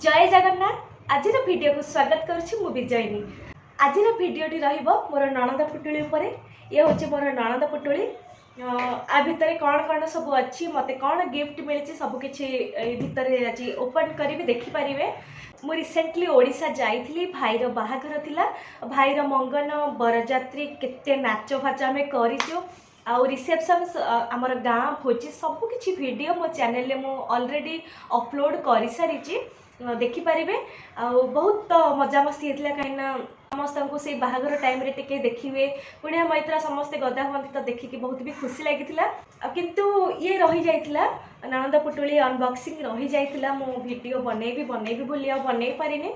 जय जगन्नाथ। आज वीडियो को स्वागत करुच्ची मु विजयनी। आज भिडटी मोर नणंद पुटुली उपर। ये हूँ मोर नणंद पुटुली। आ भितर कौन कौन सब अच्छी मत कौन गिफ्ट मिली सबकि भितर आज ओपन करी देखिपारे। मु रिसेंटली ओडिशा जाइली भाईर बाहाघर थिला। भाईर मंगन बरजात्री केते नाच फाच आम करूँ आउ रिसेप्शन आमर गाँ भोजी सबकि वीडियो मो चैनल मु ऑलरेडी अपलोड कर सारी देखिपारे। बहुत मजामस्ती होता कहीं समस्त को से बाहाघर टाइम रे टिके देखिए कुणिया मैत्रा समस्ते गदा हुआ तो देखिकी बहुत भी खुशी लगी किंतु ये रही जाइतिला नणंद पुटुली अनबॉक्सिंग रही जाइतिला। मो वीडियो बनैबी बोली बनै पारिनी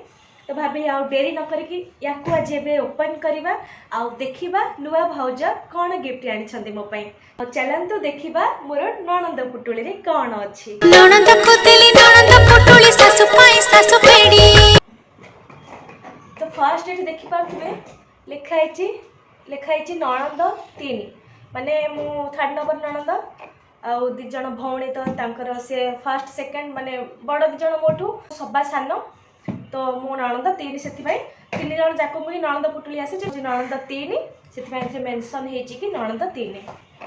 तो भाविली आउ डेरी न करिकी याकू आज एबे ओपन करिबा आउ देखिबा नुआ भाउज कौन गिफ्ट आनी मो पई। तो चलंतु देखिबा मोर नणंद पुटुली रे कौन अछि। नणंद पुटुली सासु पाई सासु पेडी। तो फर्स्ट एट देखि पाथबे लिखाई नणंद 3 माने मु 3rd नंबर नणंद आउ दी जण भौणी तो तांकर से फर्स्ट सेकंड माने बड़ दी जण मोठू सबा सान तो मो नणंद 3 से 3 जण जाको मुई नणंद पुटुली आसे जे नणंद 3 से मेंशन हेची कि नणंद 3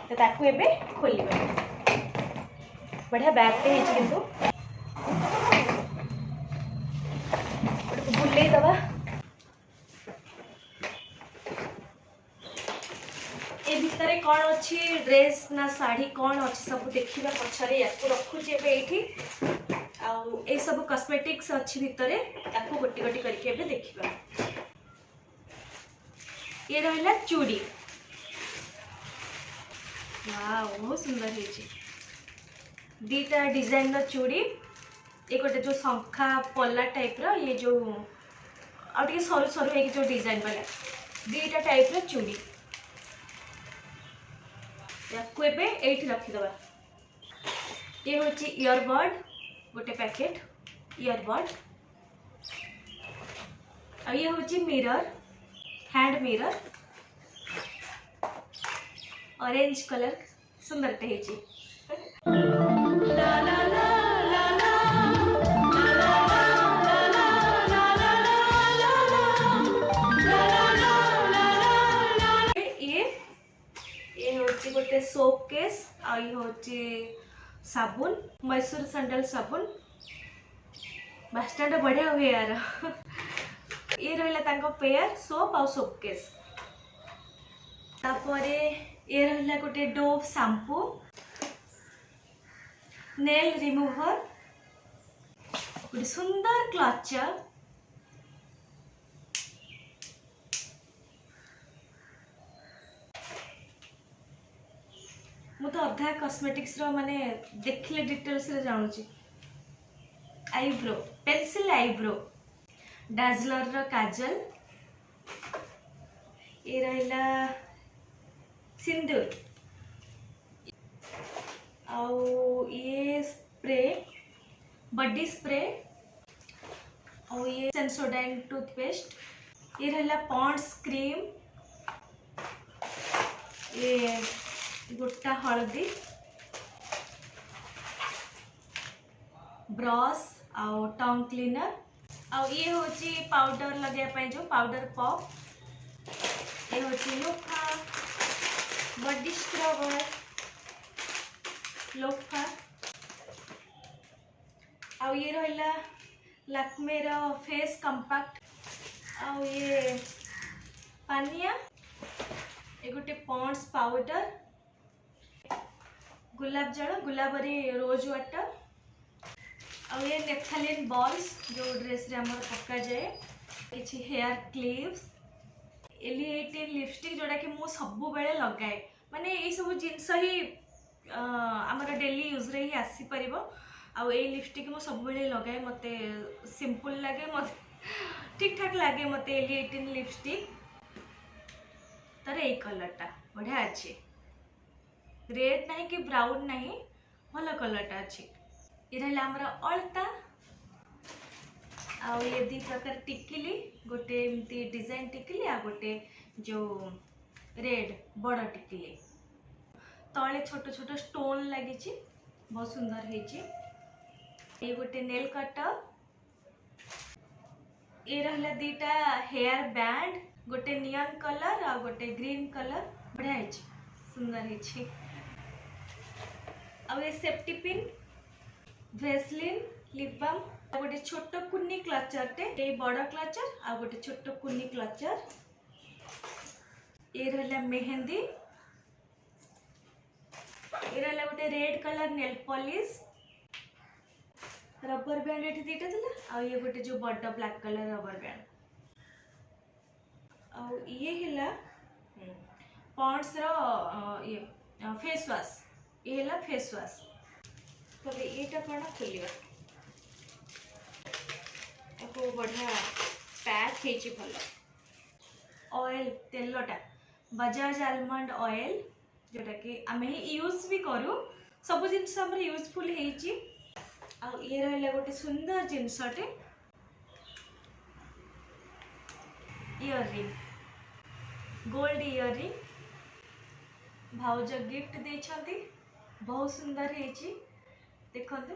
तो ताकू एबे खोलिबे। बढ़िया बैग ते हेची किंतु बुलेई दबा। ए भितर कौन अच्छी ड्रेस ना साड़ी कौन अच्छी सब देखा पछरे या रखुची एठी आउ ए सब कॉस्मेटिक्स अच्छी भितर याको गोटी गोटी करके एबे देखिबा। ये रहला चूड़ी। वाओ बहुत सुंदर है। दीटा डिजाइन रो चूड़ी एक गोटे जो शंखा पल्ला टाइप रो ये जो आउटे सरू सरू है जो डिजाइन वाला दीटा टाइप रो चूड़ी याकू एबे एठी रखिदबा। ये होची ईयरबड गोटे पैकेट ईयरबड आ ये होची mirror hand mirror orange colour सुंदर टे हेची। गोटे सोप केस आ ये होची साबुन मैसूर सैंडल साबुन बास्टैंड बढ़िया हुए यार। ये रहला तांको पेयर सोप आ सोप केस। तापरे ये रहला गोटे डोव शैम्पू नेल रिमूवर गोटे सुंदर क्लचर मु तो अधा कॉस्मेटिक्स रो माने देखले डिटेल्स रे जानुची। आईब्रो पेंसिल आईब्रो डाजलर रो काजल ये रहला सिंदूर आउ ये स्प्रे बॉडी स्प्रे और ये सेंसोडाइन टूथपेस्ट ये रहला पॉन्ड्स क्रीम ये गोटा हल्दी ब्रश आउ टंग क्लीनर आउ ये होची पाउडर लगे पाए जो पाउडर पॉप ये होची लोफा बॉडी स्क्रबर लोफा आउ ये रहला लैक्मे रो फेस कंपैक्ट आउ ये पानिया ये गोटे पॉन्ड्स पाउडर गुलाब जल गुलाबरी रोज वाटर और ये नेफ्थालिन बॉल्स जो ड्रेस रे हमर पक्का जाए किछि हेयर क्लिप्स एलिएटिन लिपस्टिक जोड़ा कि मु सबु बेले लगाए माने ये सब जिंस ही हमर डेली यूज रे ही आसी परिबो आ ए लिपस्टिक मु सबु बेले लगाए मते सिंपल लागे मते ठीक ठाक लागे मते एलिएटिन लिपस्टिक तार ए कलरटा बढ़िया अच्छे रेड नहीं कि ब्राउन नहीं भल कलरटा अच्छी। ये रहला हमरा अलता आ ये दी प्रकार टिकिली गोटे एमती डिजाइन टिकिली आ गोटे जो रेड बड़ टिकिली तले छोट छोट स्टोन लगी बहुत सुंदर है। ये गोटे नेल कटर ये रहला दीटा हेयर बैंड, गोटे नियन कलर आ गोटे ग्रीन कलर, बढ़िया है, सुंदर है। अब ये safety pin, vaseline, lip balm, गोटे छोट कुन्नी क्लचर टे, बड़ क्लचर आ गोटे छोट कुन्नी क्लचर। ये रहला मेहंदी, ये रहला गोटे red colour nail polish, rubber band ये दीटा थिला, आ ये गोटे जो बड़ ब्लैक कलर रबर बैंड, आ ये हिला पॉन्ड्स रो ये फेस वॉश, ये हिला फेस वॉश। तो येटा कौन खोलिबा आपको बढ़िया पैक हेची भल। ऑयल तेलटा बजाज आलमंड ऑयल, जोटा कि आमे ही यूज भी करू, सब जिनस हमर यूजफुल हेची। आ ये रहला गोटे सुंदर जिनसटे, इयररिंग, गोल्ड इयररिंग, भाउज गिफ्ट देछंती, बहुत सुंदर हेची। देखंतु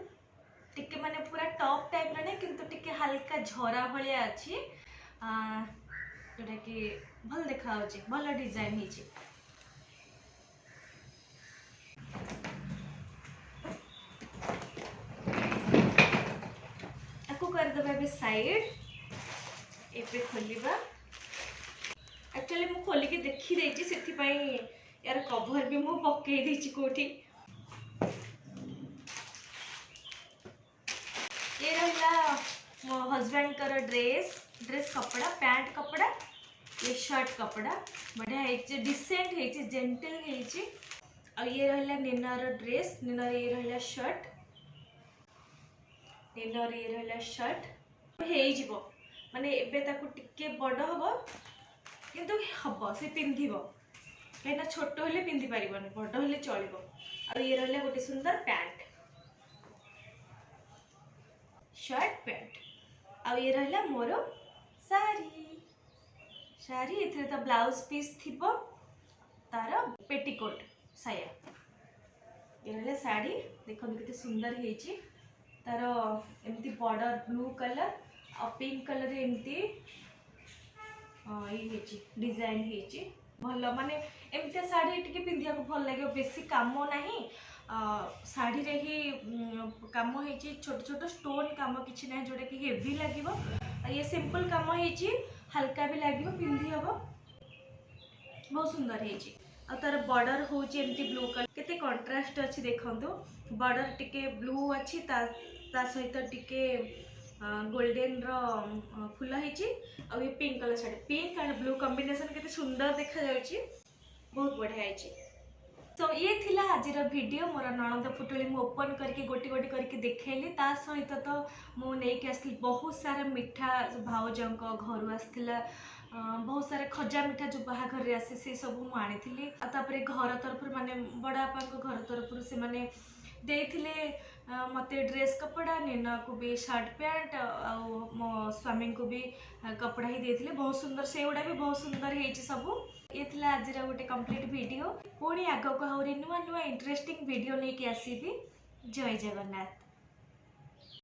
टिके माने पूरा टॉप टाइप रे, किंतु टिके हल्का झरा भलिया अछि, जोटा कि भल देखा होची, भल डिजाइन हेची। आपको कर दबा बे साइड, एपे खोलिबा। एक्चुअली मु खोली के देखि देछि, सेति पई यार कवर भी मु पक्के देछि कोठी। ये रहला मो हस्बैंड कर ड्रेस कपड़ा, पैंट कपड़ा, ये शर्ट कपड़ा, बढ़िया है, डिसेंट है, जेंटल है। और ये रहला निनार ड्रेस, निनार ये रहला शर्ट, निनार ये रहला शर्ट हे जिवो, माने एबे ताकू टिके बड़ हबो, किंतु हबो से पिंधिबो, कहिना छोट होले पिंधि परिबन, बड़ होले चलिबो। और ये रहला गोटे सुंदर पैंट, शर्ट पैंट। आ ये रहला मोर साड़ी, साड़ी एथरे तो ब्लाउज पीस थिबो, तार पेटीकोट साया। ये रहला साड़ी, देखो केते सुंदर हेची, तार एमती बॉर्डर ब्लू कलर और पिंक कलर एमती ये हेची, डिजाइन हेची भल, माने एमती साड़ी टिके पिंधिया को भल लागे, बेसी काम नाही, साड़ी रे ही काम हेची, छोट छोट स्टोन काम किछि नाही, जोडा कि हेवी लागिवो। ये सिंपल काम हेची, हल्का भी लागिवो, पिंधि हबो, बहुत सुंदर हेची। आ तार बॉर्डर होची एमती ब्लू कलर, केते कंट्रास्ट अछि देखंतु, बॉर्डर टिके ब्लू अछि, ता सहित टिके गोल्डन रो फुल हेची। आ ये pink colour sari, pink and blue combination केते सुंदर देखा जाउची, बहुत बढ़िया हेची। तो ये थिला आजिर वीडियो, मोर ननद पुटुली मु ओपन करके गोटी गोटी करके देखैली, ता सहित तो मु नेकी आसली बहुत सारा मिठा भाउजंक घर आसथिला, बहुत सारा खजा मिठा जो बाहाघर रे आसे से सब मु आनी, तापर घर तरफ माने बड़ा बापा घर तरफ से माने देथिले मते ड्रेस कपड़ा, नीना को भी शर्ट पैंट, आ मो स्वामी को भी कपड़ा ही देथिले, बहुत सुंदर, से गुडा भी बहुत सुंदर हेची सब। ये थिला आज गोटे कंप्लीट वीडियो, पुणी आग को आहुरी नुआ नुआ इंटरेस्टिंग वीडियो लेके आसीबी। जय जगन्नाथ।